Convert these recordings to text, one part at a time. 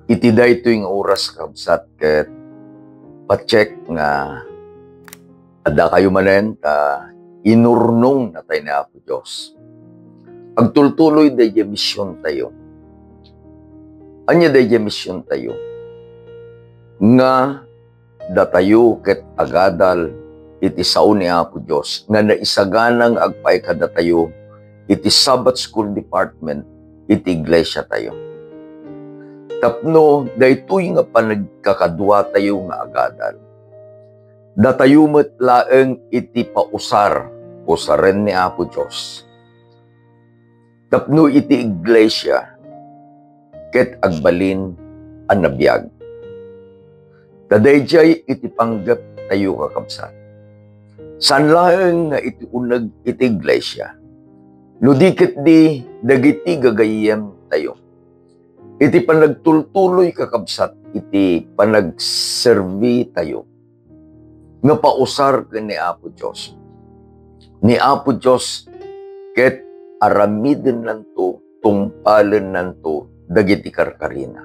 Iti daytoy nga oras kabsat ket pacheck nga adda kayo manen ta inurnong natay ni Apo Dios. Agtultuloy dayjay misyon tayo. Anya dayjay misyon tayo. Nga datayo ket agadal iti sao ni Apo Dios nga naisaganang agpay kadatayo iti Sabbath School Department iti iglesia tayo. Tapno daytoy nga panagkakadwa tayo nga agadal. Datayo met laeng iti pausar usaren ni Apo Dios. Tapno iti iglesia ket agbalin a nabiyag. Tadayjay iti panggap tayo kakabsat. San laeng nga iti uneg iti iglesia. No dikit di dagiti gagayem tayo. Iti panagtultuloy kakabsat, iti panagservi tayo. Nga pausar ken ni Apo Dios. Ni Apo Dios ket aramiden nanto, tungpalen nanto, dagiti karkarina.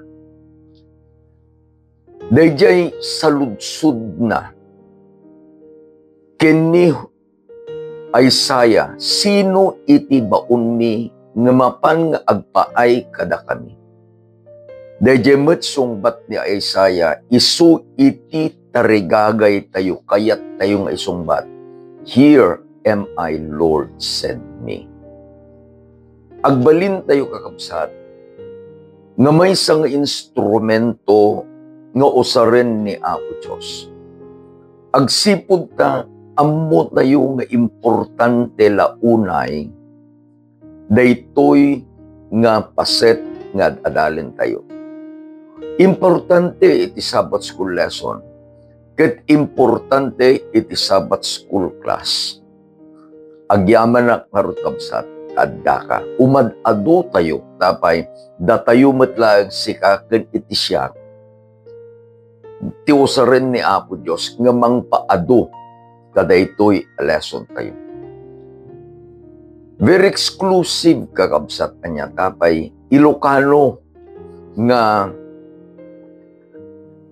Dayjay saludsud na ken ni Isaiah, sino iti baon mi nga mapan nga agpaay kada kami. Dayjay met sungbat ni Isaiah, isu iti tarigagay tayo, kayat tayo nga isungbat. Here am I, Lord, send me. Agbalin tayo kakabsat, nga may isang instrumento nga usaren ni Apo Dios. Agsipod ta, ammo tayo nga importante launay, daytoy nga paset nga adalin tayo. Importante iti Sabbath School lesson, ket importante iti Sabbath School class. Agyaman na karut kabsat, adda ka. Umad-ado tayo, tapay, datayo metlag sikaken iti siya. Tiusaren ni Apo Dios nga mangpaado kadaytoy lesson tayo. Very exclusive kakabsat anya, tapay, Ilocano nga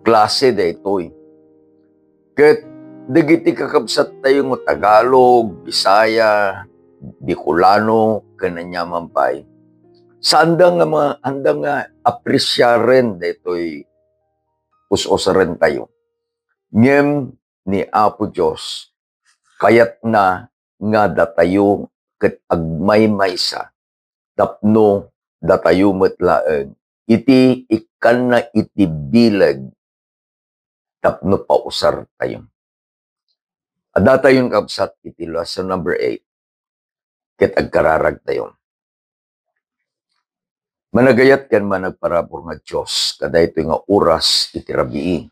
klase daytoy. Ket dagiti kakabsat tayo nga Tagalog, Bisaya, Bicolano, kananya mampay. Sa andang nga apresyaren daytoy us-usaren tayo. Ngem ni Apo Dios kayat na nga datayo ket agmaymaysa tapno datayo met laeng iti ikan na iti bilag tapno pausar tayo. Adda tayon kabsat iti lesson number 8. Ket agkararag tayo. Managayat ken managparabor nga Dios kadaytoy nga oras iti rabii.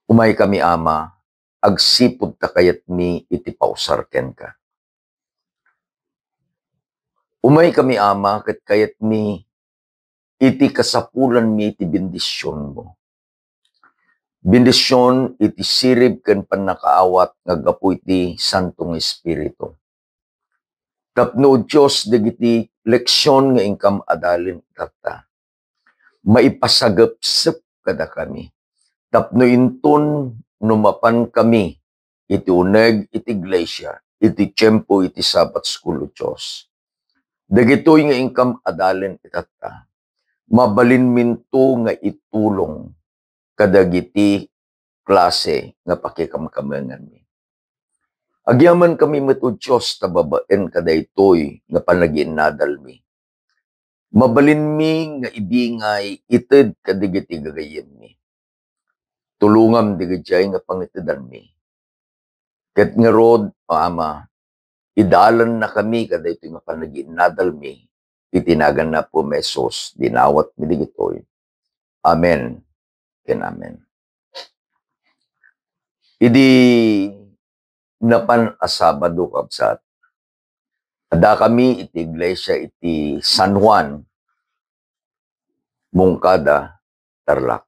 Umay kami Ama, agsipud ta kayat mi iti pausar ken ka. Umay kami Ama, ket kayat mi iti kasapulan mi iti bendisyon mo. Bendisyon iti sirib ken pannakaawat nga gapu iti Santong Espiritu. Tapno Dios dagiti leksyon nga ingkam adalin tata. Maipasagepsep kada kami. Tapno inton numapan kami iti uneg iti iglesia, iti tiyempo iti Sabbath School of Dios. Dagitoy nga ingkam adalin itata. Mabalin minto nga itulong kadagiti klase nga pakikamkamengan mi. Agyaman kami meto Dios tababaen kadaytoy nga panaginnadal mi. Mabalin mi nga ibingay ited kadagiti gagayem mi. Tulungam digayjay nga pangitedan mi. Ket nga rod Ama, idalan na kami kadaytoy nga panaginnadal mi. Itinagan na po mesos dinawat mi digitoy. Amen. Ken amen. Idi napan a Sabado kabsat. Ada kami iti iglesia iti San Juan, Moncada, Tarlac.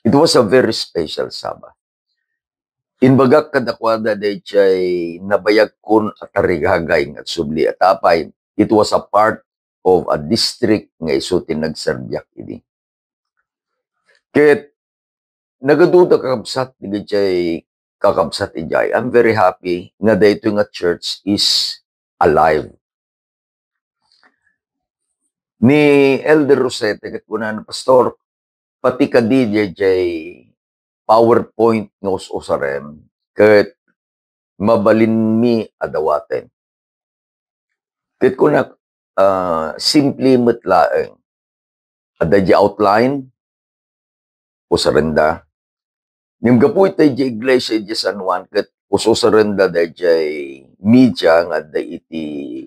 It was a very special Sabbath. Inbagak kadakwada dayjay nabayag kun at tarigagay at subli at apay. It was a part of a district nga iso tinagserbyak idi. Ket nagaduda kakabsat di jay kakabsat ijay. I'm very happy nga dayto nga church is alive. Ni Elder Rosete ket kunan pastor pati ka DJ jay PowerPoint nga usarem ket mabalin mi adawaten. Ket kunak simply metlaeng ada di outline usarenda nim gapuy tay di iglesia di San Juan ket usarenda da jay media nga da iti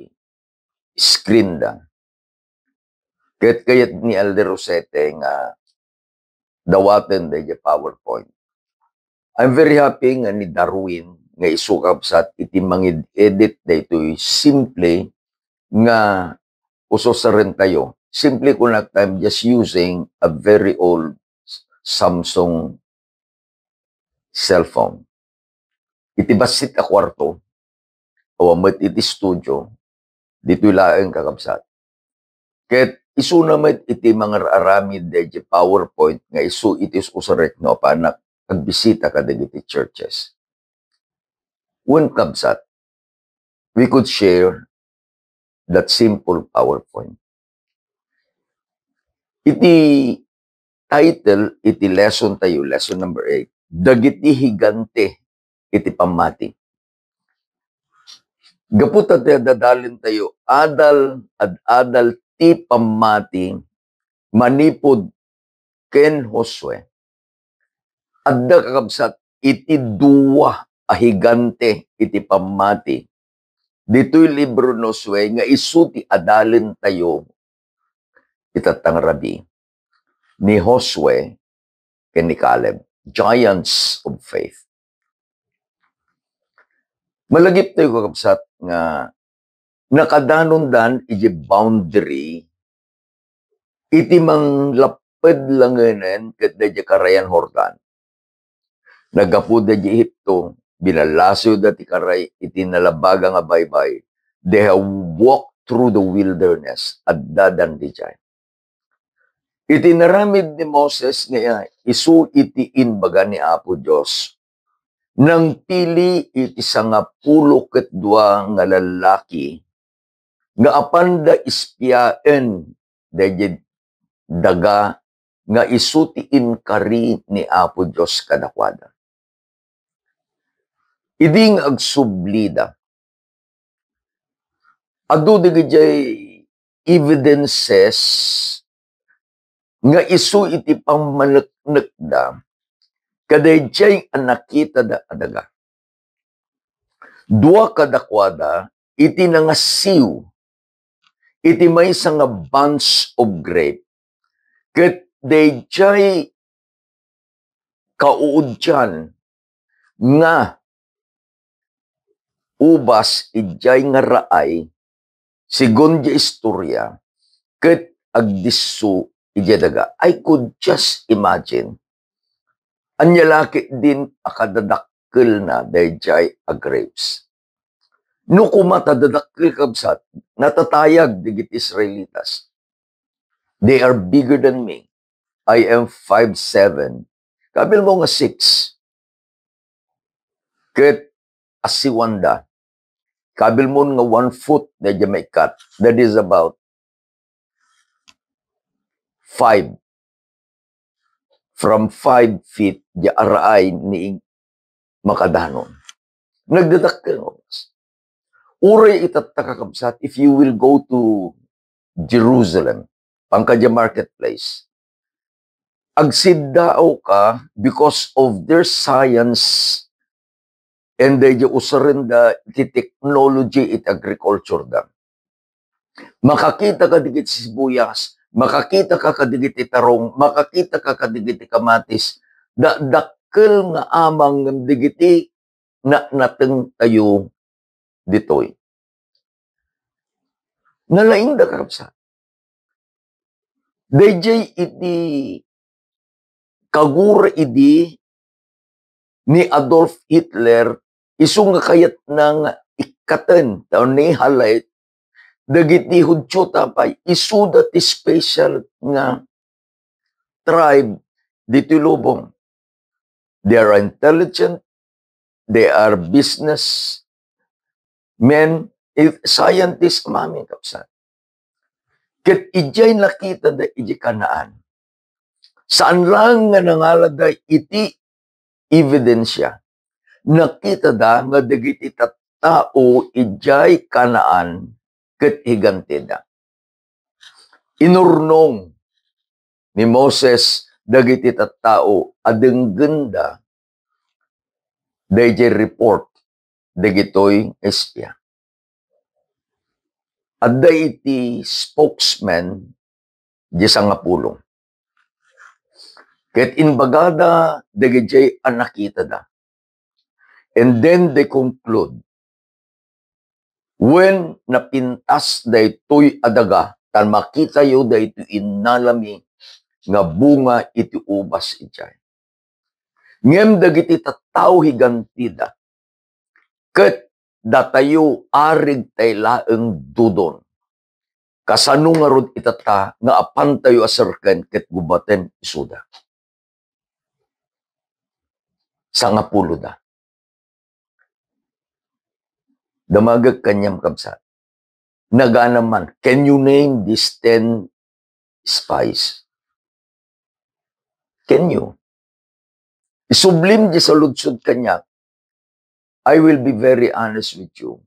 screen da ket kayat ni Elder Rosete nga dawaten da jay PowerPoint. I'm very happy nga ni Darwin nga isukabsat iti mangid-edit daytoy simple nga usosaren tayo. Simply kunak I'm just using a very old Samsung cellphone. Iti basit a kwarto o met iti studio dito laeng kakabsat. Ket isu namet iti mga aramid de PowerPoint nga isu itis usarek no panak agbisita ka dagiti churches. When kabsat, we could share that simple PowerPoint. Iti title, iti lesson tayo, lesson number 8. Dagiti higante, iti pamati. Gaputa tayo dadalin tayo, adal ti pamati, manipod ken Josue. Adda kakabsat, iti duwa ahigante, iti pamati. Dito'y libro no Josue, nga isuti adalin tayo, itatang rabi ni Josue ken ni Caleb, giants of faith. Malagip tayo kakabsat nga nakadanon dan iti boundary iti manglaped langenen ket da karayan Jordan. Nagapu da Ehipto, binalaso da ti karay iti nalabaga nga baybay. They have walked through the wilderness at dadan di jay. Iti naramid ni Moses nga isu iti inbaga ni Apo Dios nang pili iti 12 nga lalaki nga apan da ispiaen dayjay daga nga isu ti inkari ni Apo Dios kadakwada. Iding agsublida. Adu dayjay evidences nga isu iti pangmaneknek kadayjay nakita da adaga. Dua kadakwada iti nangasiw iti maysa nga bunch of grape ket dayjay kauudyan nga ubas ijay nga raay sigon di istorya ket agdisso ijay daga. I could just imagine anyalaki din akadadakkel na dayjay a grapes. No kumatadadakkel kabsat, natatayag digit Israelitas. They are bigger than me. I am 5'7". Kabil mo nga 6. Ket asiwanda. Kabil mo nga 1 foot na may cut. That is about 5. From 5 feet, di araay ni makadanon. Nagdadakkel mo. Uray itatakakabsat, if you will go to Jerusalem, Pangkadya Marketplace, agsidao ka because of their science and they usarin da iti technology it agriculture da. Makakita ka digit sibuyas, makakita ka kadigit tarong, makakita ka kadigit kamatis, dakkel nga amang digiti na nateng tayo ditoy. Nalaing da karapsa. Dayjay iti kagura idi ni Adolf Hitler isu nga kayat nang ikaten taon ni halay dagiti Hudyo tapay, isuda ti special nga tribe dito lubong. They are intelligent, they are business men, scientists, mamin kapsat. Ket ijay nakita da iji Kanaan. Saan lang nga nangalada iti ebidensya. Nakita da nga dagiti tao ijay Kanaan ket higantida. Inurnong ni Moses dagiti tao adeng ganda dayjay report dagitoy espya. Adda iti spokesman di sangapulong. Ket inbagada dagijay anakita da. And then they conclude, when napintas daytoy adaga, tan makita yo daytoy inalami nga bunga iti ubas ijay. Ngem dagiti tattao higantida, ket datayo arig tay laeng dudon. Kasano nga rod itata nga apan tayo asarken ket gubaten isuda. Sangapulo da. Damagag kanyam kabsat. Naganaman, can you name these 10 spies? Can you? Isublim di sa ludsod kanya, I will be very honest with you.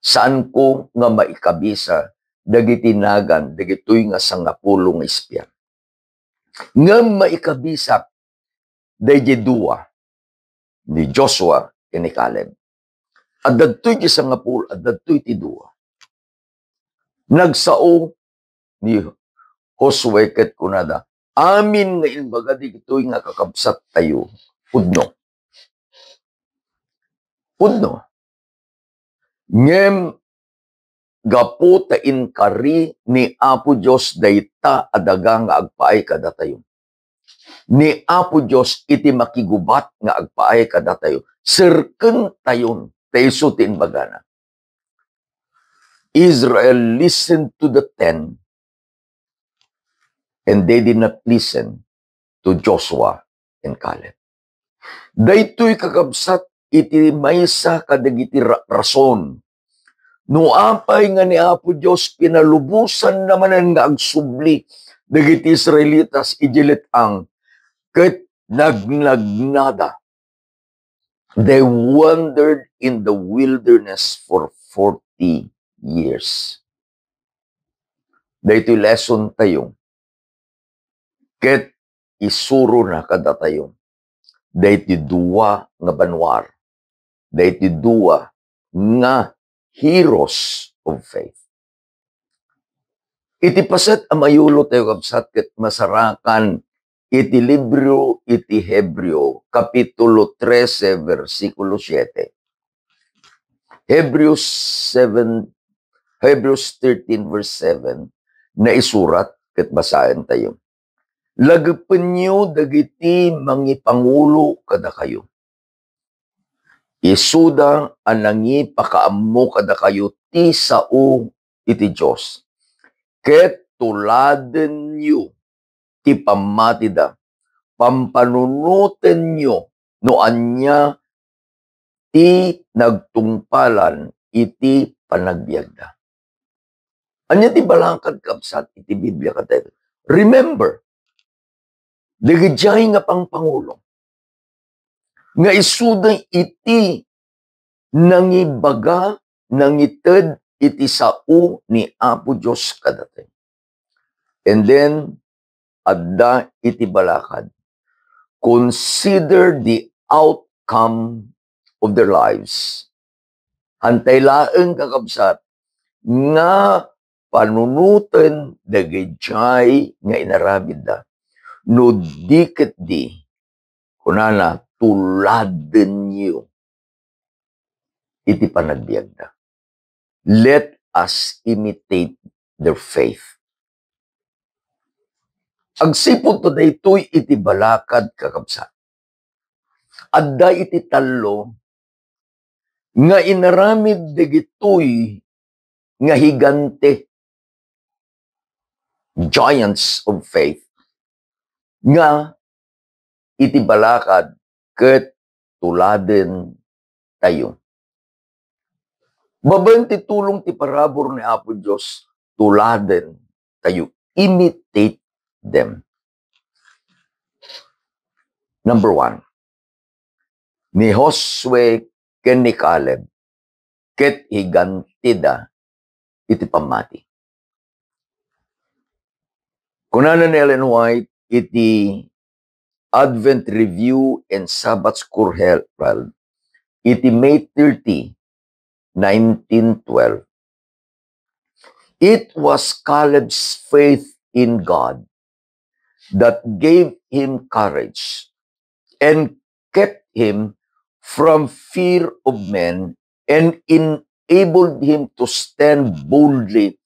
Saan ko nga maikabisa dagiti nagan, dagitoy nga sangapulong espya. Nga maikabisa dagiti dua ni Joshua ken ni Caleb. At dadtoy ti sangapulo, at dadtoy ti dua. Nagsao ni Josue ket kunada, amin nga inbaga dagitoy nga kakabsat tayo, pudno. Pudno. Ngem gapo ta inkari ni Apo Dios dayta adaga nga agpaay kada tayo. Ni Apo Dios iti makigubat nga agpaay kada tayo. Sirken tayon tayso tin bagana. Israel listened to the 10 and they did not listen to Joshua and Caleb. Daytoy kakabsat iti maysa kadagiti rason. No apay nga ni Apo Dios pinalubusan naman nga agsubli dagiti Israelitas ijilet ang ket nagnagnada. They wandered in the wilderness for 40 years. Daytoy lesson tayo. Ket isuro na kada tayo. Daytoy dua nga banwar. Daytoy dua nga heroes of faith. Iti paset amayulo tayo kabsat ket masarakan iti libro iti Hebreo kapitulo 13 versikulo 7. Hebrews 13 verse 7 na isurat ket basahen tayo. Lagpen nyo dagiti mangipangulo kada kayo. Isuda anangi pakaammo kada kayo ti sao iti Dios. Ket tuladen nyo ti pamatida, pampanunuten nyo no anya ti nagtungpalan iti panagbiagda. Anya ti balangkad kabsat iti Biblia katay. Remember, digijay nga pangpangulo nga isuday iti nangibaga, nangited iti sao ni Apo Dios kadate. And then, adda iti balakad. Consider the outcome of their lives. Hantay laeng kakabsat nga panunutan dagijay nga inarabid da. No diket di, kunana, tuladen niyo iti panagbiagda. Let us imitate their faith. Agsipod to daytoy iti balakad kakabsat. Adda iti talo nga inaramid dagitoy nga higante, giants of faith, nga iti balakad ket tuladen tayo. Babaen ti tulong ti parabor ni Apo Dios, tuladen tayo. Imitate them. Number 1, ni Josue ken ni Caleb, ket higantida iti pamati. Kunana ni Ellen White, iti Advent Review and Sabbath School Herald, iti May 30, 1912. It was Caleb's faith in God that gave him courage and kept him from fear of men and enabled him to stand boldly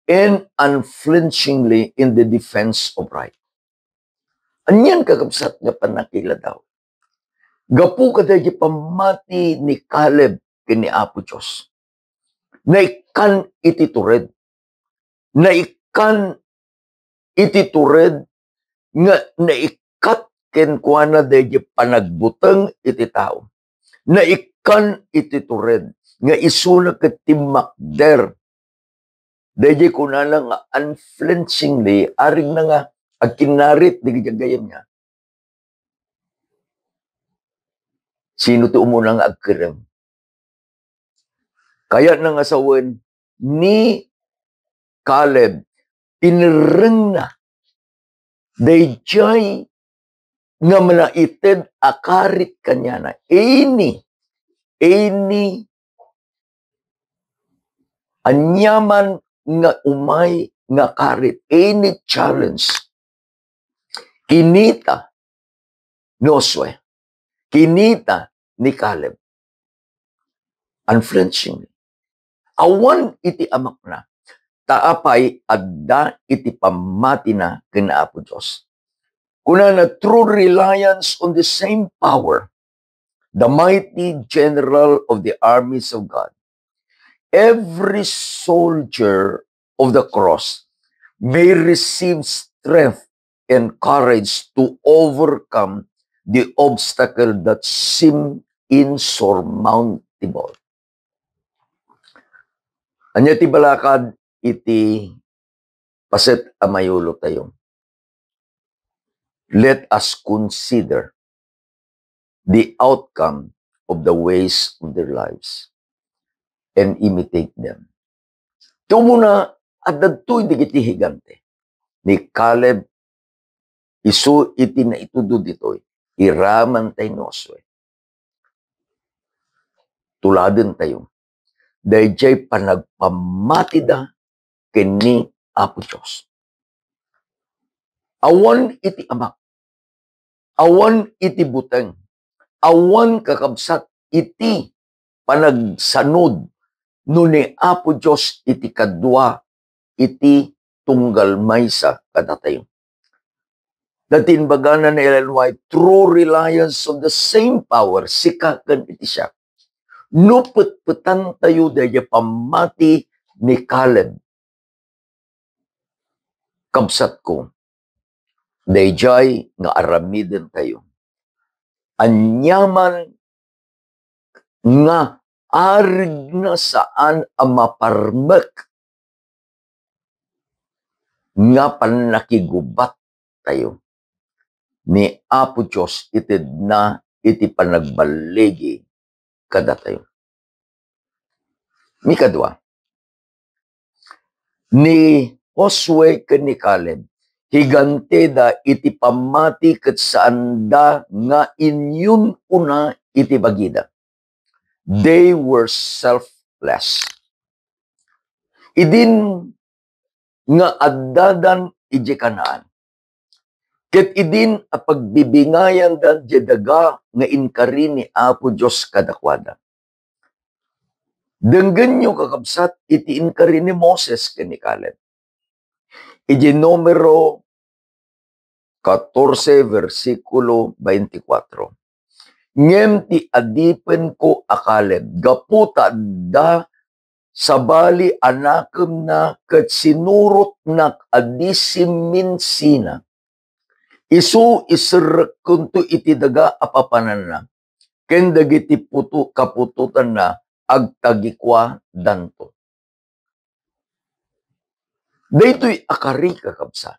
and unflinchingly in the defense of right. Anyan kakabsat nga panakila daw. Gapu kada di pamati ni Caleb kini Apo Diyos. Naikan iti tured. Naikan iti tured nga naikat ken kuana di panagbuteng iti tao. Naikan iti tured nga isuna ket timakder. Dahil kunana nga unflinchingly, aring na nga, agkinarit, di gagayam niya. Sino to umuna nga agkirem? Kaya na nga sawen, ni Caleb, pinireng na, dayjay nga manaited akarit kanya na, ini, anyaman nga umay nga karit, any challenge, kinita ni Josue, kinita ni Caleb, unflinchingly. Awan iti amak na, taapay adda iti pamati na kina Apo Diyos. Kunana true reliance on the same power, the mighty general of the armies of God. Every soldier of the cross may receive strength and courage to overcome the obstacle that seem insurmountable. Anya ti balakad iti paset amayulo tayo. Let us consider the outcome of the ways of their lives and imitate them. Ito muna, at dato'y digiti higante. Ni Caleb, isu iti na itudo dito'y, iraman tayo noswe. Tuladen tayo. Dahil jay panagpamatida kini Apo Diyos. Awan iti amak. Awan iti buteng. Awan kakabsat iti panagsanod no ni Apo Diyos iti kadwa iti tunggal maysa kadatayo. Datin bagana ni Ellen White, true reliance on the same power, sikakan iti siya. No putputan tayo daya pamati ni Caleb. Kabsat ko, dayjay nga aramiden tayo. Anyaman nga arig na saan ang maparmek nga panakigubat tayo ni Apo Diyos itid na iti panagbaligi kada tayo. Mikadwa, ni Josue ken ni Caleb, higante da iti pamati ket saan da nga inyun una iti bagida. They were selfless. Idin nga addadan ije Kanaan. Ket idin a pagbibingayan dan jedaga nga inkari ni Apo Diyos kadakwada. Denggen nyo kakabsat iti inkari ni Moses ken ni Caleb. Ije numero 14 versikulo 24. Ngem ti adipen ko a Caleb, gaputa da sabali anakem na ket sinurot nak adisiminsina. Isu iserek kuntu iti daga apapanan na. Ken dagiti kapututan na agtagikwa danto. Daytoy akari kakabsat.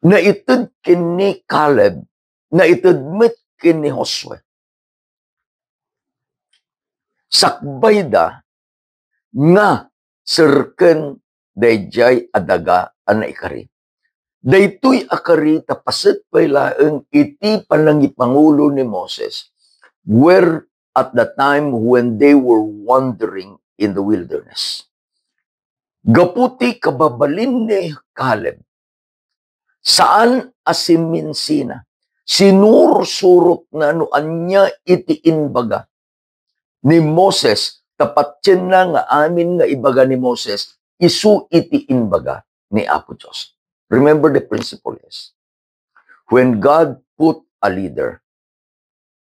Na ited kini Caleb, na ited met kini Josue. Sakbay da nga serken dayjay adaga ana ikari. Daytoy akari tapaset pay laeng iti panangipangulo ni Moses, where at the time when they were wandering in the wilderness. Gaputi kababalin ni Caleb, saan asiminsina, sinursurot na no anya iti inbaga ni Moses, tapat na nga amin nga ibaga ni Moses, isu iti inbaga ni Apo Diyos. Remember the principle is, when God put a leader,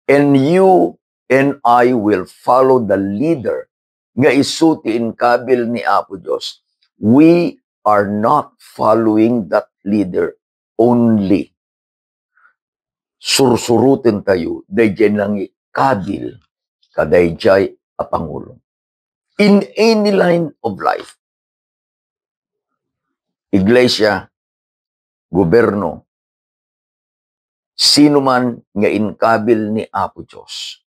and you and I will follow the leader nga isu ti inkabil ni Apo Diyos, we are not following that leader only. Sursurutin tayo, dayjay lang kabil, kadayjay a Pangulo. In any line of life, iglesia, gobyerno, sino man nga inkabil ni Apo Diyos,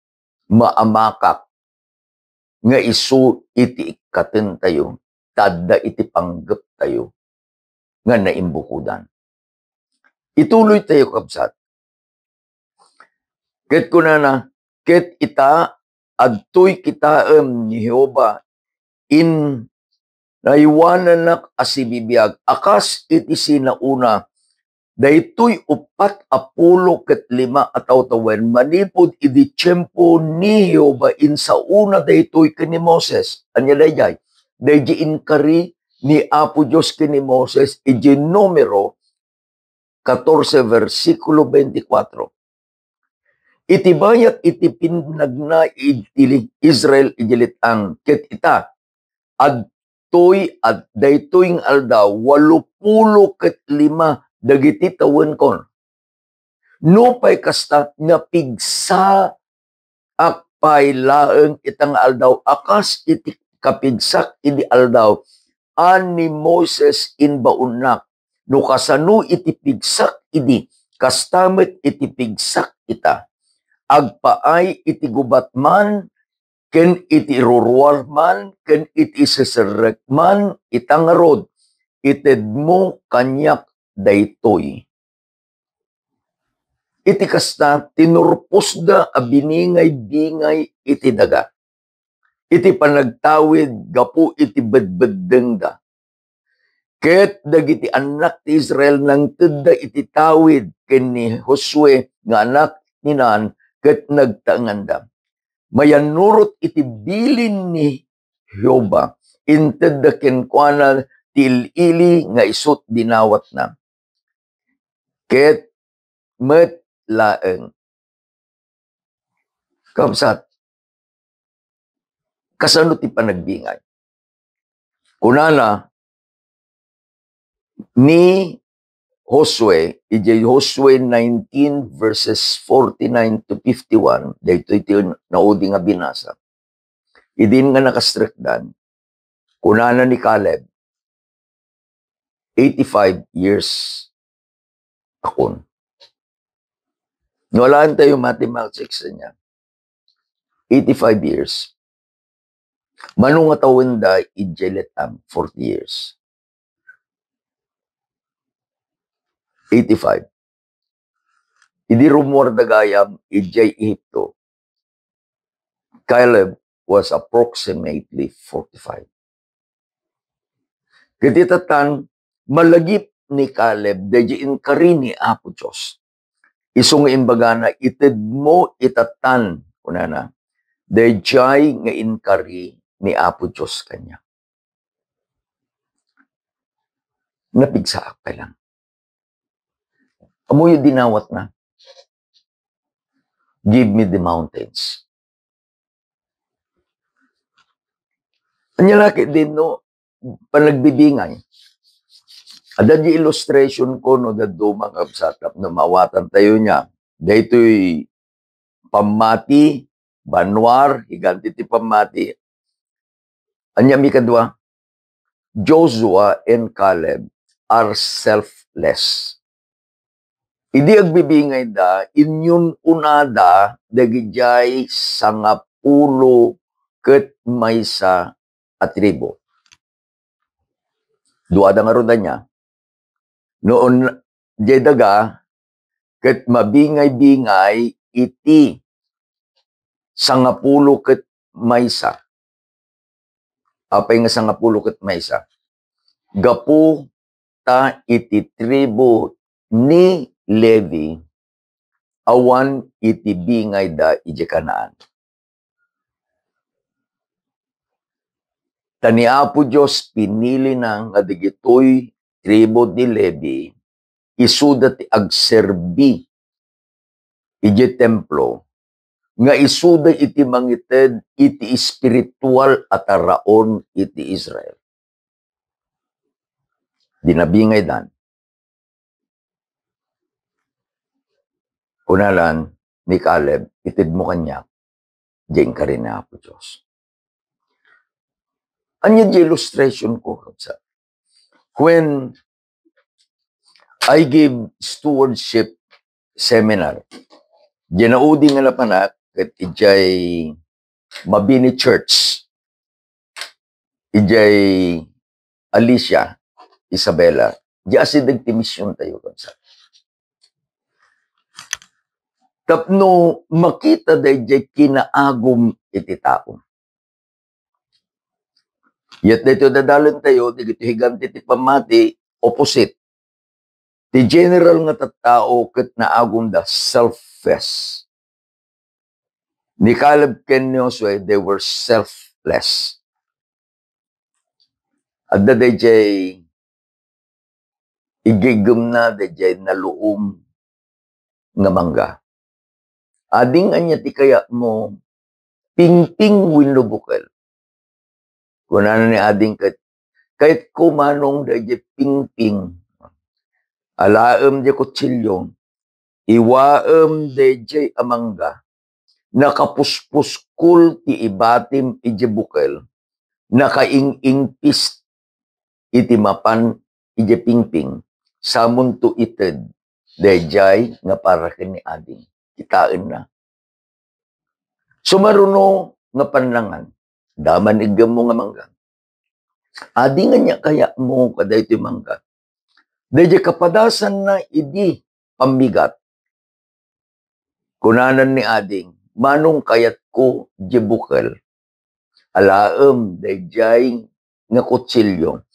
maamakak nga isu iti ikaten tayo, tadda iti panggap tayo, nga naimbukudan. Ituloy tayo kabsat. Ket kunana, ket ita, adtoy kitaem ni Jehova, in naiwananak asibibiyag, akas iti sinauna, daytoy 4 ataw tawen, manipod iti tiyempo ni Jehova, in sa una daytoy kini Moses, anya dayjay, dayjay inkari ni Apo Diyos kini Moses, iti numero 14, versikulo 24. Iti bayat iti pinagna iti Israel ijilit ang ket ita, adtoy at daytoy ng aldaw, 85 dagiti tawen kon. No pay kasta napigsa akpay laeng itang aldaw, akas iti kapigsak iti aldaw, ani Moses in baunak, no kasano iti pigsak iti, kastamet iti pigsak ita, agpaay iti gubat man, ken iti ruruar man, ken iti seserek man, itangarod, ited mo kanyak daytoy. Iti kasta, tinurpos da abiningay-bingay iti daga. Iti panagtawid, gapu iti bedbeddeng da. Ket dagiti anak ti Israel nang tedda iti tawid ken ni Josue nga anak ni Nan, ket nagtaanganda. Mayanurot iti bilin ni Jehova, inted da kenkwana til-ili nga isut dinawat na. Ket met laeng. Kabsat, kasano ti panagbingay? Kunana, ni Josue, iti Josue 19 verses 49 to 51, dahito iti naudi nga binasa. Idin nga nakastrikdan, kunana ni Caleb, 85 years akon. Walaan tayo mathematics niya. 85 years. Manong nga tawin da, ijelet am 40 years. 85. Idi rumor da gayam, ijay Ehipto. Caleb was approximately 45. Kititatan, malagip ni Caleb, dahi inkari ni Apo Diyos. Isong imbaga na ited mo itatan, kunana, dahi nga inkari ni Apo Diyos kanya. Napigsaak pa lang. Amoy dinawat na. Give me the mountains. Anya laki din no, panagbibingay. Ada di illustration ko no, daddo mga kabsatap na mawatan tayo niya. Daytoy pamati, banwar, higanti ti pamati. Anya mi kadwa, Joshua and Caleb are selfless. Idi agbibingay da, inyun unada, dagijay sangapulo ket maysa atribo. Dua da nga roda niya. Noon, jay daga, ket mabingay-bingay, iti sangapulo ket maysa. Apay nga sangapulo ket maysa. Gapu ta iti tribo ni Levi, awan iti bingay da iti Kanaan. Tani Apo Diyos pinili na nga digitoy tribo ni Levi, isuda ti agserbi iti templo, nga isuda iti mangited iti spiritual at araon iti Israel. Dinabingay dan. Kunalan ni Caleb, itid mo kanya, diyan ka rin na Apo Diyos. Anya di illustration ko, when I give stewardship seminar, dinaudi nga napanak, kat ijay Mabini Church, ijay Alicia, Isabela, di asidag ti mission tayo, kapsa. Tapno makita day jay kinaagom iti tao. Yet dito dadalon tayo, dito higanti ti pamati, opposite. Ti general nga tattao ket naagom da selfless. Ni Caleb ken ni Josue, they were selfless. Adda day jay igigum na day jay naluom nga mangga. Ading anya ti kaya mo pingping wenno bukel. Kunana ni ading kahit kumanong day jay pingping, alaem di kutsilyo, iwaem day jay amangga, nakapuspuskul ti ibatim iti bukel, nakaing-ingpis iti mapan iti pingping, samon to ited, day jay nga para kini ading, kitain na. Sumaruno nga panlangan, daman igam mo nga mangga. Adi nga niya kaya mo kaday iti mangga. Dahil kapadasan na idi pambigat. Kunanan ni ading, manong kayat ko di bukel. Alaem dayjay nga kutsilyo.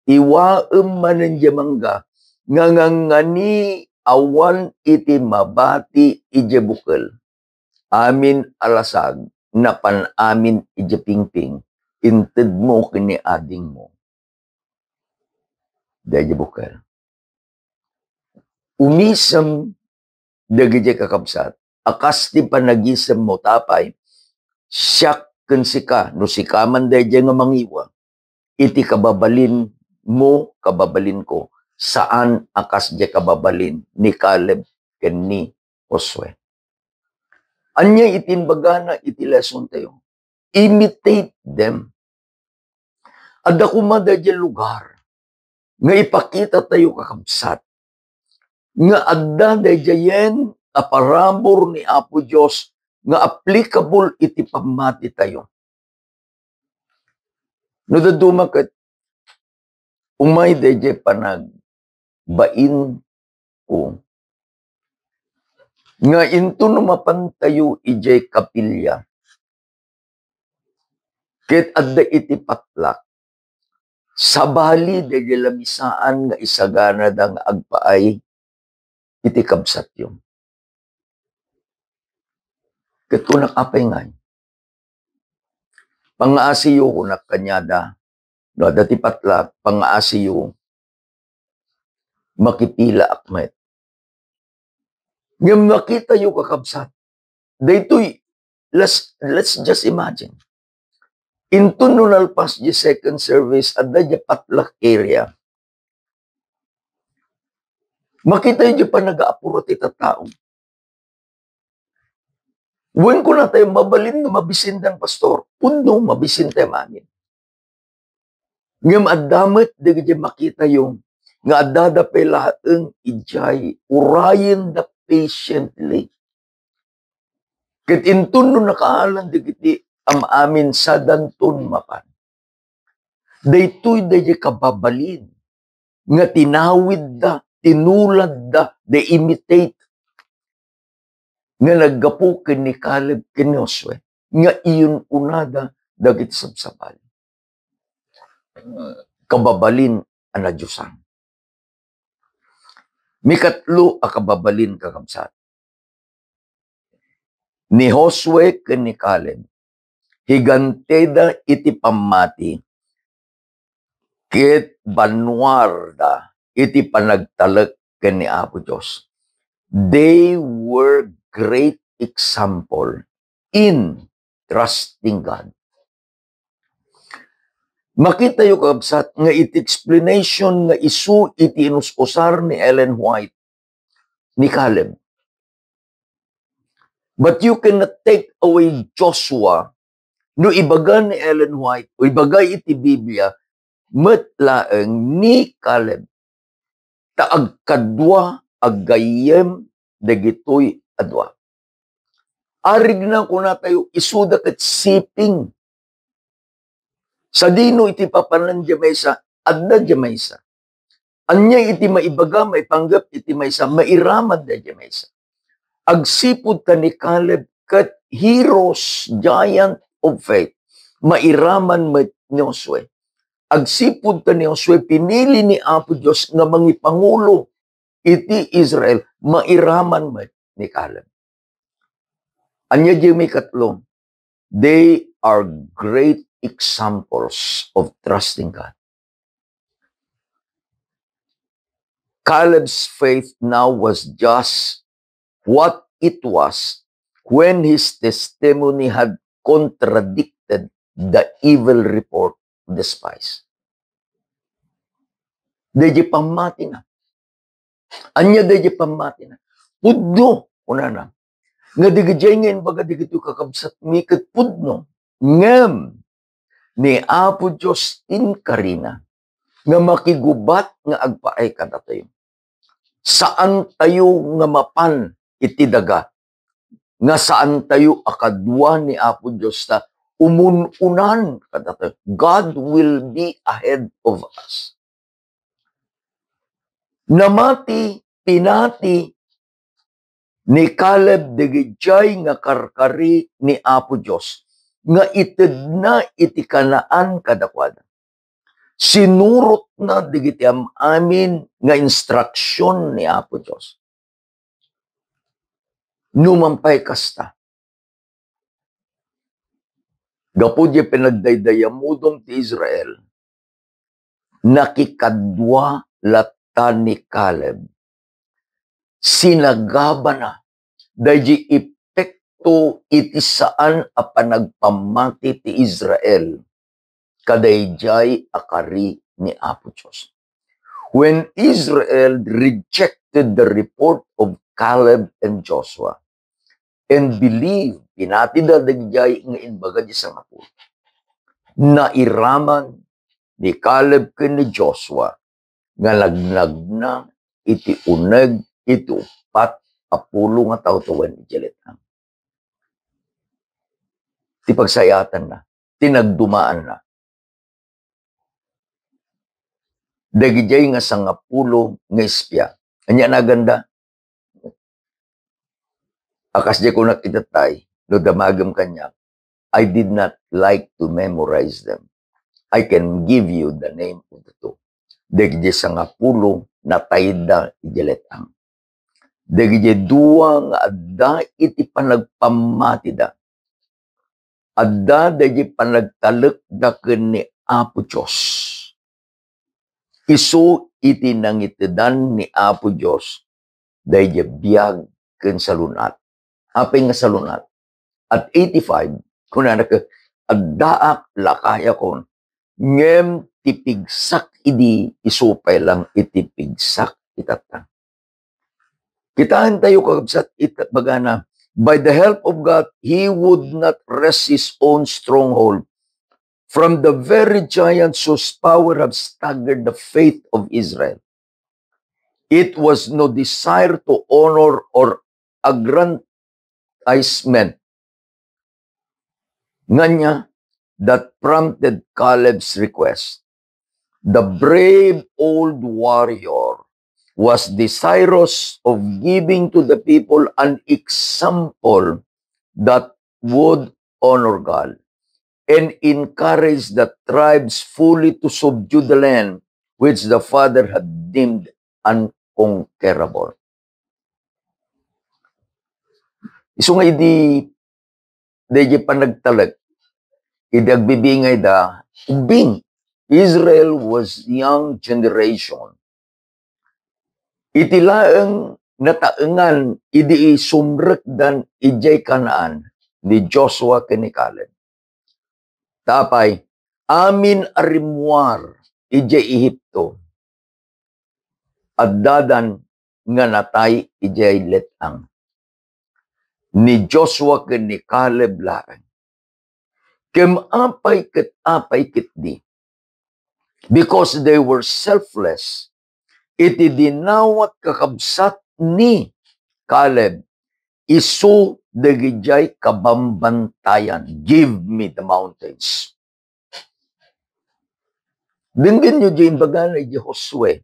Iwaem manen di mangga. Ngangangani awan iti mabati iti bukel. Amin alasag napan amin iti pingping. Inted mo kini ading mo. Dayjay bukel. Umisam dagiti kakabsat, akas ti panagisam mo tapay, siyak ken sika, no sika man dayjay nga mangiwa, iti kababalin mo, kababalin ko, saan akas di kababalin ni Caleb ken ni Josue. Anya itinbagana iti lesson tayo. Imitate them. Adda kuma dayjay lugar, nga ipakita tayo kakabsat, nga adda dayjayen aparambor ni Apo Diyos nga applicable iti pamati tayo. No dadumaket umay dayjay panag bain ko nga into numapan tayo ijay kapilya ket adda iti patlak sabali dayjay lamisaan nga isagana da nga agpaay iti kabsat yung. Ket kunak apay ngay. Pangaasiyo kunak kanyada, no, dati patla, pangaasiyo, makipila akmet. Ngayon makita yung kakabsat. Daytoy, let's just imagine. Into nunalpas di second service at di patlak area. Makita yung pa nag-aapuro ti tao. When ko na tayo mabalin na mabisindang pastor, puno mabisin tayo mamin. Ngam adamit di makita yung nga adada pela ang ijay, urayin da patiently. Kat intun no nakaalan di am amin sa danton mapan. Daytoy dahi kababalin nga tinawid da, tinulad da, de imitate nga naggapo ken ni Caleb ken ni Josue nga iyon unada dagiti sabsabal. Kababalin ana Diyosan. Mikatlo a kababalin kakabsat. Ni Josue ken ni Caleb higanteda iti pamati ket banwarda iti panagtalek ken ni Apo Dios. They were great example in trusting God. Makita yung kabsat nga iti explanation nga isu iti inuskusar ni Ellen White ni Caleb. But you cannot take away Joshua no ibaga ni Ellen White o ibaga iti Biblia metlaeng ni Caleb taag kadwa agayem dagitoy adwa. Arig na kuna tayo isuda ket siping sa dino iti papanan di maysa adda di maysa. Anya iti maibaga maipanggap iti maysa mairaman da di maysa. Agsipud ka ni Caleb ket heroes giant of faith mairaman met ni Josue. Agsipud ka ni Josue pinili ni Apo Dios nga mangipangulo iti Israel mairaman met ni Caleb. Anya di may katlong, they are great examples of trusting God. Caleb's faith now was just what it was when his testimony had contradicted the evil report of the spies. Deji pamati na. Anya deji pamati na. Pudno, una na. Nga digijay ngayon baga digito kakabsat mikit pudno. Ngem ni Apo Diyos in karina nga makigubat nga agpaay kada tayo. Saan tayo nga mapan iti daga nga saan tayo akadwa ni Apo Diyos ta umununan kada tayo. God will be ahead of us. Namati pinati ni Caleb digijay nga karkari ni Apo Diyos nga ited na iti Kanaan kadakwada. Sinurot na digiti amin nga instruksyon ni Apo Diyos. Numampay kasta. Gapod yung pinagdaydayamudong ti Israel, nakikadwa lata ni Caleb. Sinagaba na. Dahi epekto iti saan a panagpamati ti Israel. Kadayjay akari ni Apo Diyos. When Israel rejected the report of Caleb and Joshua and believed, pinati da dagjay nga inbaga di sa ngapu, nairaman ni Caleb ken ni Joshua nga lagnag na iti uneg iti upat apulo nga taw tuwen ijeletang. Ti pagsayatan na, tinagdumaan na. Dagijay nga sangapulo nga ispya. Anya naganda. Akas di ko nakitatay, no damagam kanya, I did not like to memorize them. I can give you the name of the two. Dagijay sangapulo na tayda ijeletang. Dagijay duwa nga adda iti panagpamatida. Adda dagijay panagtalek da ken ni Apo Diyos. Isu iti nangitidan ni Apo Diyos dahi biyag ken salunat. Apay nga salunat. At 85, kunana ka, addaak lakaya kon, ngem tipigsak idi isupay lang itipigsak itata. Kitaan tayo kakabsat bagana, by the help of God, he would not rest his own stronghold from the very giants whose power have staggered the faith of Israel. It was no desire to honor or aggrandizement nganya that prompted Caleb's request. The brave old warrior was desirous of giving to the people an example that would honor God and encourage the tribes fully to subdue the land which the Father had deemed unconquerable. Iso nga idi panagtalag, idi agbibingay da, ubing, Israel was young generation. Itilaang nataengan, idi sumrekdan ijay Kanaan ni Joshua ken ni Caleb. Tapay, amin arimwar ijay Ehipto, at dadan nga natay ijay letang. Ni Joshua ken ni Caleb laeng. Kem apay kit di. Because they were selfless, iti dinawat kakabsat ni Caleb, isu dagijay kabambantayan. Give me the mountains. Dinggin nyo dyan bagan ni Josue.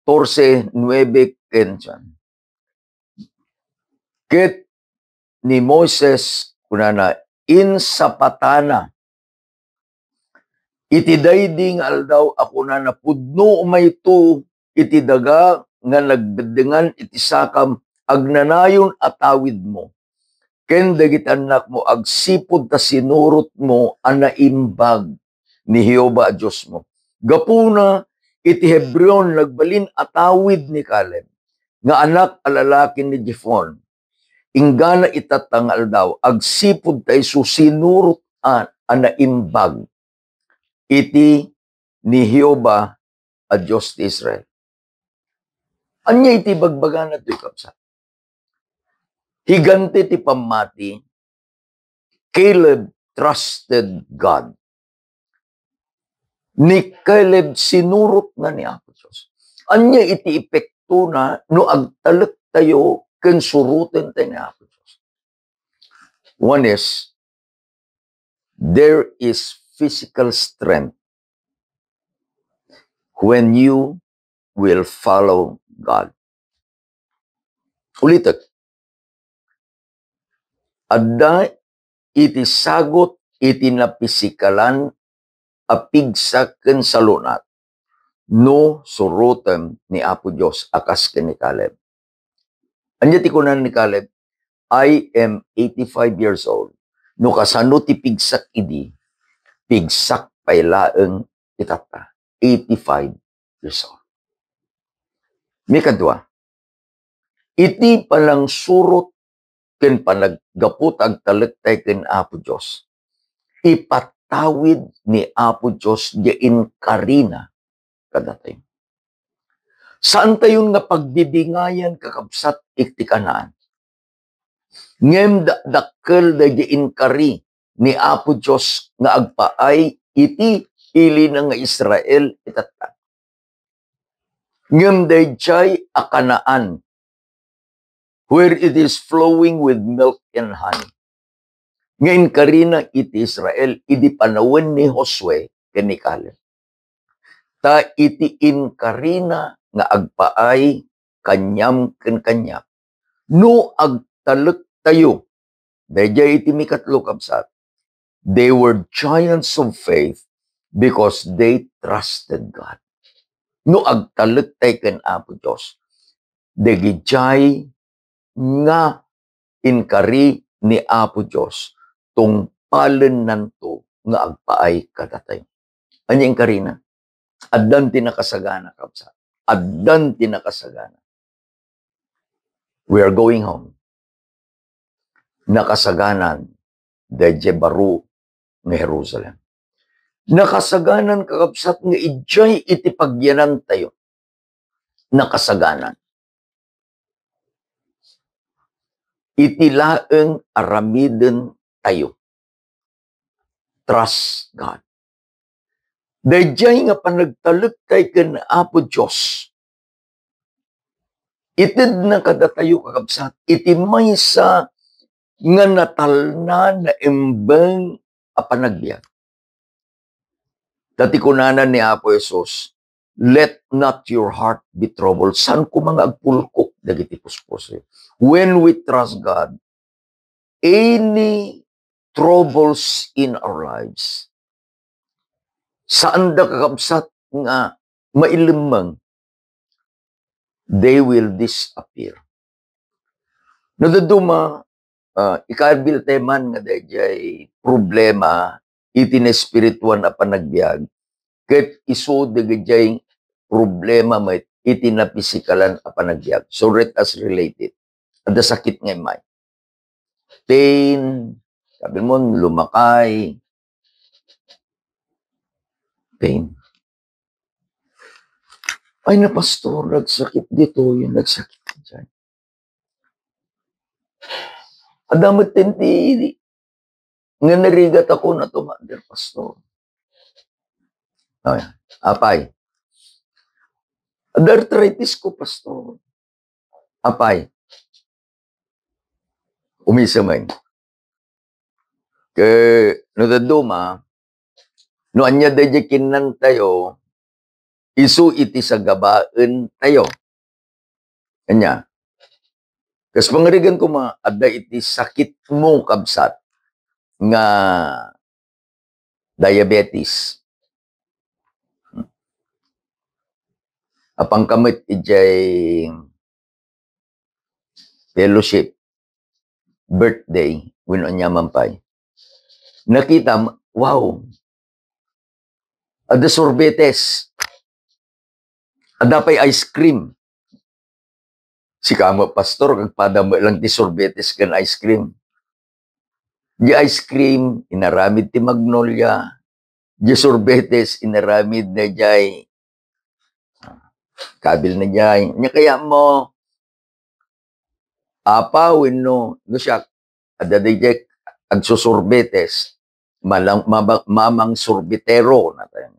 14:9 kensan. Ket ni Moses kunana insapatana iti dayding aldaw ako na pudno umayto iti daga nga nagbedengan iti sakam agnanayon atawid mo ken dagiti anak mo agsipod ta sinurot mo anaimbag ni Jehova Dios mo. Gapuna iti Hebron nagbalin atawid ni Caleb nga anak alalaki ni Jephon. Ingana itatangal daw, agsipod tayo susinurot anaimbag iti ni Jehova a Diyos ti Israel. Anya iti bagbagan at kapsa. Higante ti pamati, Caleb trusted God. Ni Caleb sinurot na ni Apo Diyos. Anya iti epekto na no agtalek tayo ken surutin tayo ni Apo Diyos. One is, there is physical strength when you will follow God. Ulitek. Adda iti sagot iti napisikalan apigsa ken salunat no surutem ni Apo Dios akas ken ni Caleb. Anya ti kunan ni Caleb, I am 85 years old. No kasano ti pigsak idi, pigsak paylaeng itata. 85 years old. May kadwa, iti palang surot ken panaggapot agtalektay ken Apo Dios. Ipatawid ni Apo Dios diin karina kadatay. Saan tayon nga pagbibingayan kakabsat iti Kanaan? Ngem dakkel diin kari ni Apo Dios nga agpaay iti ili nga Israel itata. Ngem dayjay a Kanaan where it is flowing with milk and honey. Ngayon karina iti Israel, iti panawin ni Josue ken ni Caleb. Ta iti inkarina nga agpaay kanyam ken kanyam. No agtalek tayo, dayjay iti mikatlo kabsat. They were giants of faith because they trusted God. No agtalek tayo ken Apo Diyos. Dagijay nga inkari ni Apo Diyos tungpalen nanto nga agpaay katatay. Anya inkari na? Addan tinakasagana kapsa. Addan tinakasagana. We are going home. nakasaganan dayjay baro nga Jerusalem. Nakasaganan kakabsat nga ijay iti pagyanan tayo. Nakasaganan. Iti laeng aramiden tayo. Trust God. Dayjay nga panagtalek kay ken Apo Dios. Itid na kada tayo kakabsat. Iti maysa nga natalna na embeng a panagbiag. Dati kunanan ni Apo Jesus, let not your heart be troubled. San ko mga agpulkok dagiti puspos. When we trust God, any troubles in our lives, saan da kakabsat nga mailimang, they will disappear. Nadaduma, ikabil teman nga dayjay problema, iti na spiritual na panagbiag, ket iso dagjay problema may iti na pisikalan a panagbiag. So let us relate it. Ada sakit nga may. Pain, sabi mo, lumakay. Pain. Ay na pastor, nagsakit dito, yung nagsakit dyan. Adamat tinti, nga narigat ako na tumander, pastor. Okay. Apay. Arthritis ko, pastor. Apay. Umisa man. Kaya, nadaduma, no anya dayakinan tayo, isu iti sa gabaan tayo. Kanya. Kas pangarigan ko ada iti sakit mo kabsat nga diabetes. Apang kamit ijay fellowship birthday when anya mampay. Nakita, wow. Ada sorbetes. Ada pa'y ice cream. Si kamo pastor, kagpadama lang ti sorbetes kan ice cream. Di ice cream, inaramid ti magnolia. Di sorbetes, inaramid na jay. Kabil na jay. Nya kaya mo, apawin no siya, ada di jay, agsusorbetes, mamang sorbetero na tayo.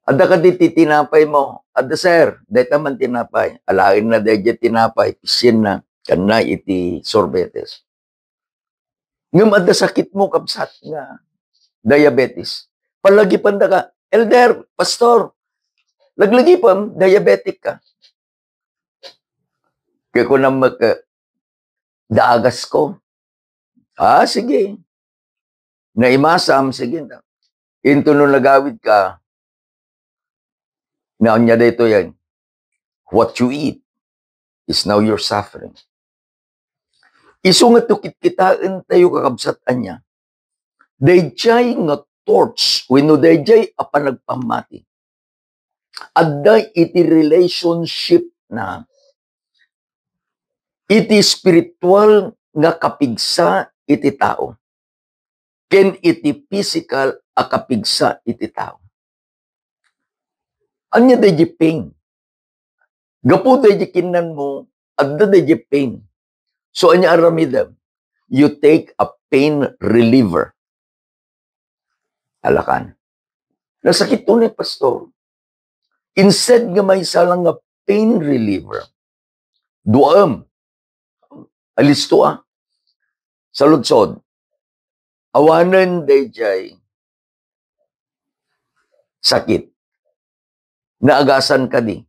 Ada ka di tinapay mo. Ada sir, dahil man tinapay. Alain na dahil tinapay. Pisin na. Kana iti sorbetes. Ngam ada sakit mo kapsat nga. Diabetes. Palagi panda ka. Elder, pastor. Laglagi pa, diabetic ka. Kaya ko na daagas ko. Sige. Naimasam, sige. Into nung nagawid ka, now niya dito yan, what you eat is now your suffering. Isu nga tukit kitaan tayo kakabsatan niya. Dayjay nga torch, wenno dayjay apa nagpamati. Adda iti relationship na iti spiritual nga kapigsa iti tao. Ken iti physical a kapigsa iti tao. Anya dahi pain. Gapu dahi kinan mo, adda dahi pain. So anya aramidam, you take a pain reliever. Alakan. Nasakit to ni pastor. Instead nga may salang nga pain reliever, duam, alis to sa lutsod, awanan dahi sakit. Naagasan ka di.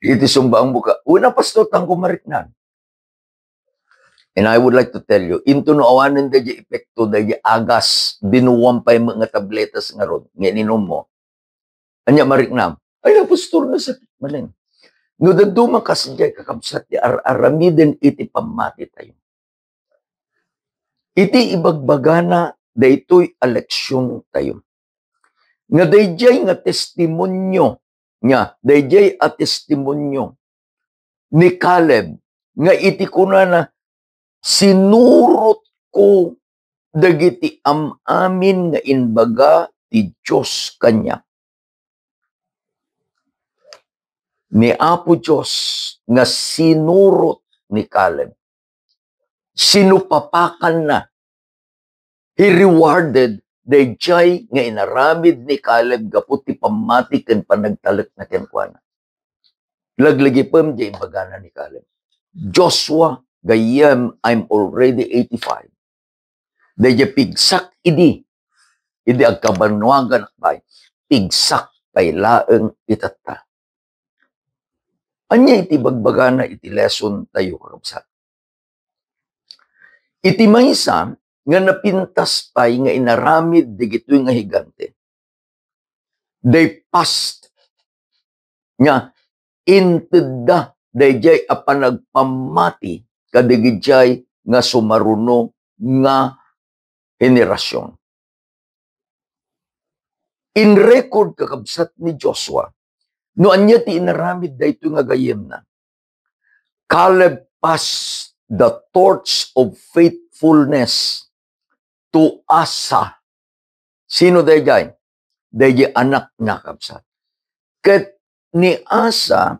Iti sumba ang buka. Una pastor, tang kumariknan. And I would like to tell you, into no awanan da di epekto da di agas, binuwampay mga tabletas nga ron, ngeninom mo. Anya mariknam. Ay, pastor na sakit. Malin. No daduma kasi di kakabsat di aramiden iti pamati tayo. Iti ibagbagana da ito'y eleksyon tayo. Nga dayjay nga testimonyo niya, dayjay a testimonyo ni Caleb nga iti kuna na sinurot ko dagiti amin nga inbaga ti Diyos kanya. Ni Apo Diyos nga sinurot ni Caleb. Sinupapakan na. He rewarded the jay nga inaramid ni Caleb gapot ti pamati ken panagtalek na kenkwana. Laglagi pam di imbagana ni Caleb. Joshua, gayam, I'm already 85. Daya pigsak idi agkabanwagan akbay. Pigsak pay laeng itata. Anya iti bagbagana iti lesson tayo kakabsat. Iti maysa nga napintas pay nga inaramid digitoy nga higante. They passed nga intedda dayjay a panagpamati kadigijay nga sumaruno nga henerasyon. In record kakabsat ni Joshua, no anya ti inaramid dayto nga gayem na. Caleb passed the torch of faithfulness to Asa. Sino dayjay? Dayjay anak na kabsat. Ket ni Asa,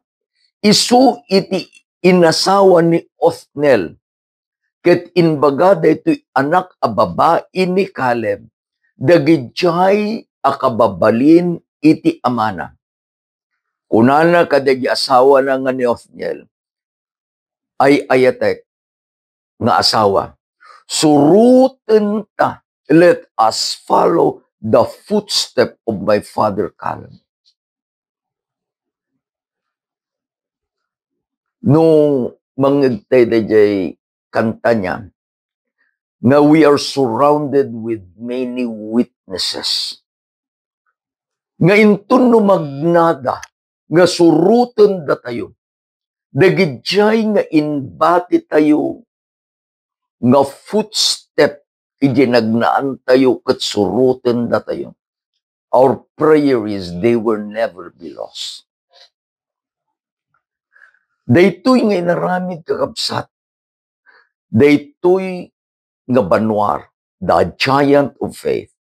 isu iti inasawa ni Othniel. Ket inbaga daytoy anak a babae ni Caleb, dagijay akababalin iti amana. Kunana kadagi asawa na nga ni Othniel, ay ayatek nga asawa. Suruten ta, let us follow the footstep of my father Caleb. Nung mangagtay dayjay kanta niya, nga we are surrounded with many witnesses. Nga intun no magnada, nga suruten da tayo, dagijay nga inbati tayo, nga footstep, ijinagnaan tayo, kat suruten da tayo. Our prayer is they will never be lost. Daytoy nga inaramid kakabsat, daytoy nga banwar, the giant of faith.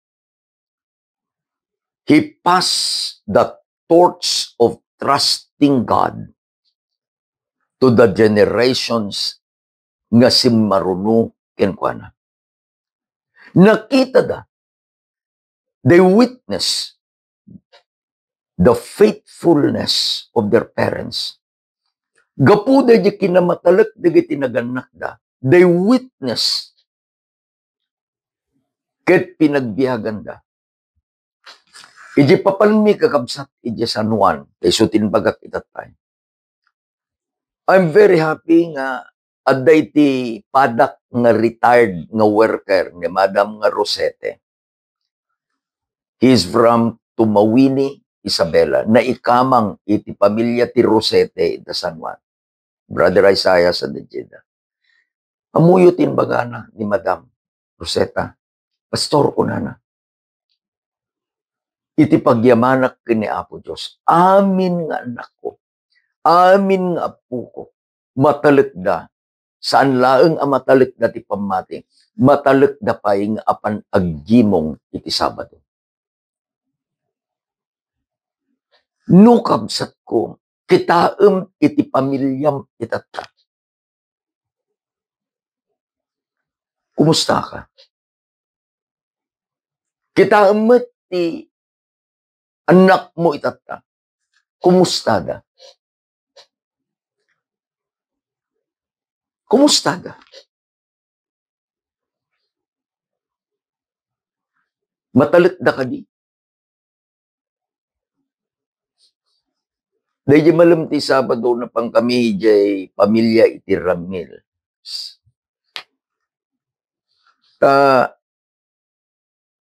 He passed the torch of trusting God to the generations nga simmaruno kenkwana. Nakita da, they witness the faithfulness of their parents. Gapu da di kinamatalak da tinaganak da, they witness ket pinagbiyagan da. Iji papalmi kakabsat iji San Juan, isutin bagak itatay. I'm very happy nga aday ti padak nga retired nga worker ni Madam nga Rosete. He's from Tumawini, Isabela, na ikamang iti pamilya ti Rosete da San Juan. Brother Isaiah sa Dejeda. Amuyutin bagana ni Madam Roseta, pastor ko na. Iti pagyamanak kini Apo Diyos. Amin nga anak ko. Amin nga apo ko. Matalik da. Saan laeng ang matalik da ti pamati? Matalik da pa nga apan aggimong iti Sabado. Nukabsat ko. Kitaem iti pamilyam itata. Kumusta ka? Kitaem ti anak mo itata. Kumusta da? Kumusta da? Matalit da ka di? Dahil malam ti Sabado na pang kami jay pamilya iti Ramil.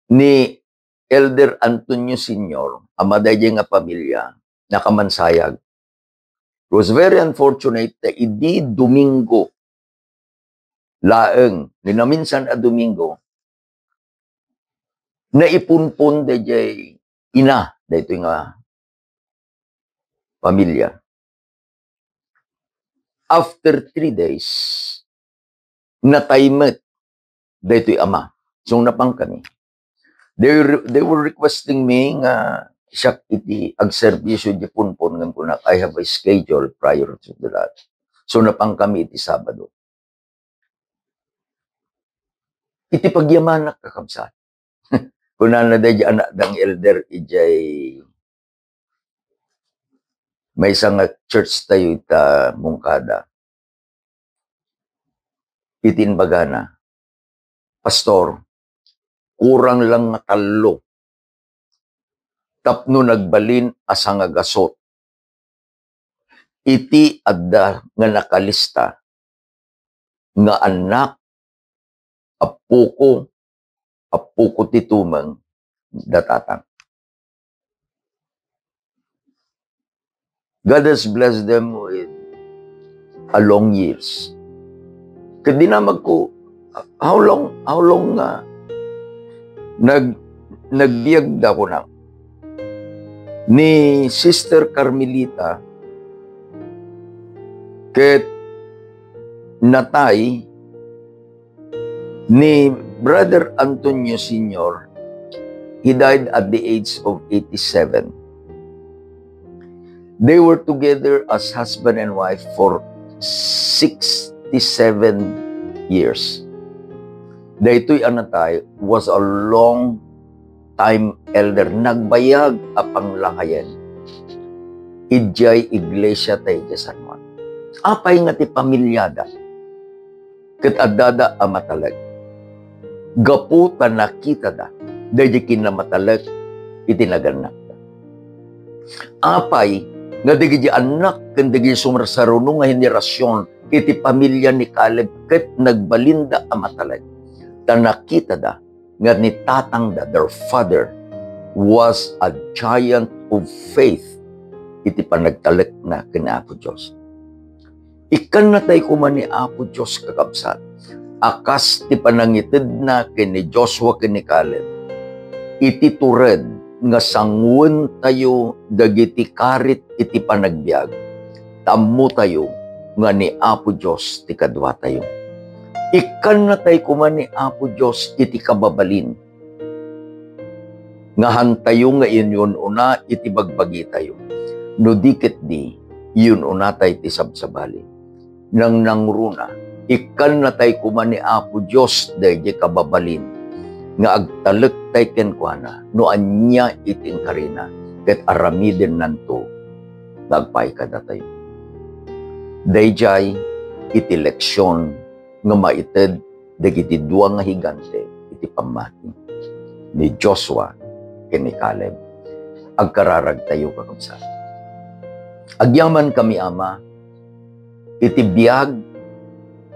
Ni Elder Antonio Senior, amaday nga pamilya, nakamansayag. It was very unfortunate na idi Domingo, laeng, ninaminsan a Domingo, na ipunpon da jay ina, da ito nga pamilya. After 3 days, nataymet daytoy ama. So napang kami. They were requesting me nga siya iti agserbisyo di punpon ng kunak. I have a schedule prior to that. So napang kami iti Sabado. Iti pagyaman na kakabsat. Kuna na day anak dang elder ijay may isang church tayo ita mungkada. Itinbaga na, pastor, kurang lang nga talo. Tapno nagbalin asang agasot. Iti adda nga nakalista nga anak apuko titumang datatang. God has blessed them with a long years. Kadi na magko, how long nga nagbiag da ko na ni Sister Carmelita ket natay ni Brother Antonio Sr. He died at the age of 87. They were together as husband and wife for 67 years. Daytoy anatay was a long time elder. Nagbayag apang lakayan. Ijay iglesia tayo di San Juan. Apay nga ti pamilyada. Ket adada amatalag. Gaputa nakita da. Dayjay kinamatalag itinaganak da. Apay nga digiti anak ken digiti sumarsaruno nga henerasyon iti pamilya ni Caleb ket nagbalinda amatalag. Ta nakita da nga ni tatang da, their father, was a giant of faith iti panagtalek na kina Apo Diyos. Ikan na tayo kuman ni Apo Diyos kakabsat. Akas ti panangitid na kini Joshua kini Caleb. Iti tured nga sangwen tayo dagiti karit iti panagbiag. Tammo tayo nga ni Apo Diyos ti kadwa tayo. Ikan na tayo kuman ni Apo Diyos iti kababalin. Nga hantayo nga inyon una iti bagbagi tayo. No dikit di, yun una tayo iti sabsabali. Nang nangruna, ikan na tayo kuman ni Apo Diyos dahil kababalin. Nga agtalek tayo kenkwana, no anya iting karina, ket aramiden nanto, nagpay kada tayo. Dayjay iti leksyon nga maited dagiti dua nga higante iti pamati ni Joshua ken ni Caleb. Agkararag tayo kakabsat. Agyaman kami ama iti biag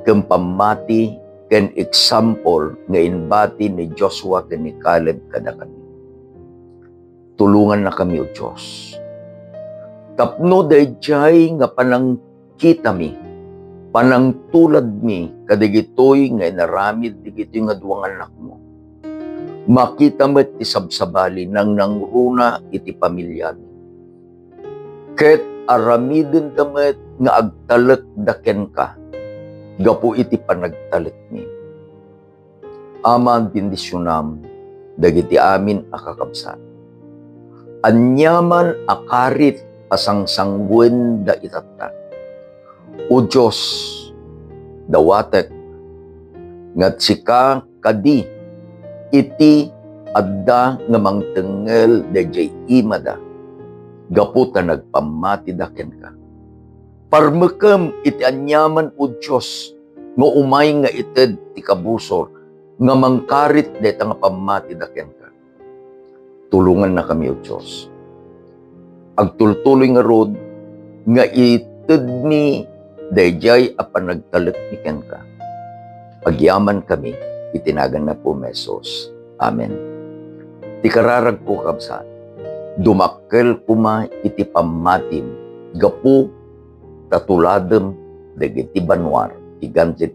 ken pamati ken example nga inbati ni Joshua ken ni Caleb kada kami. Tulungan na kami o Diyos. Tapno dayjay nga panangkita mi, panangtulad mi, kadigitoy nga inaramid digitoy nga duwang anak mo. Makita met ti sabsabali nang nangruna iti pamilya mi. Ket aramiden damet nga agtalek daken ka, gapu iti panagtalek mi. Ama bendisyonam, dagiti amin akakabsat. Anyaman akarit asang sangguen da itata. O Diyos, dawatek, ngat sika kadi, iti adda nga mangtengel da jay imada, gaputa nagpamati daken ka. Parmekam iti anyaman o Diyos, nga umay nga ited ti kabusor, nga mangkarit deta nga pamati daken ka. Tulungan na kami o Diyos. Agtultuloy nga rod, nga ited mi dayjay apan nagtalek ni ken ka. Pagyaman kami, itinagan na po mesos. Amen. Ti kararag ko kabsat, dumakkel kuma iti pamatim, gapu tatuladem dagiti banwar, igan ti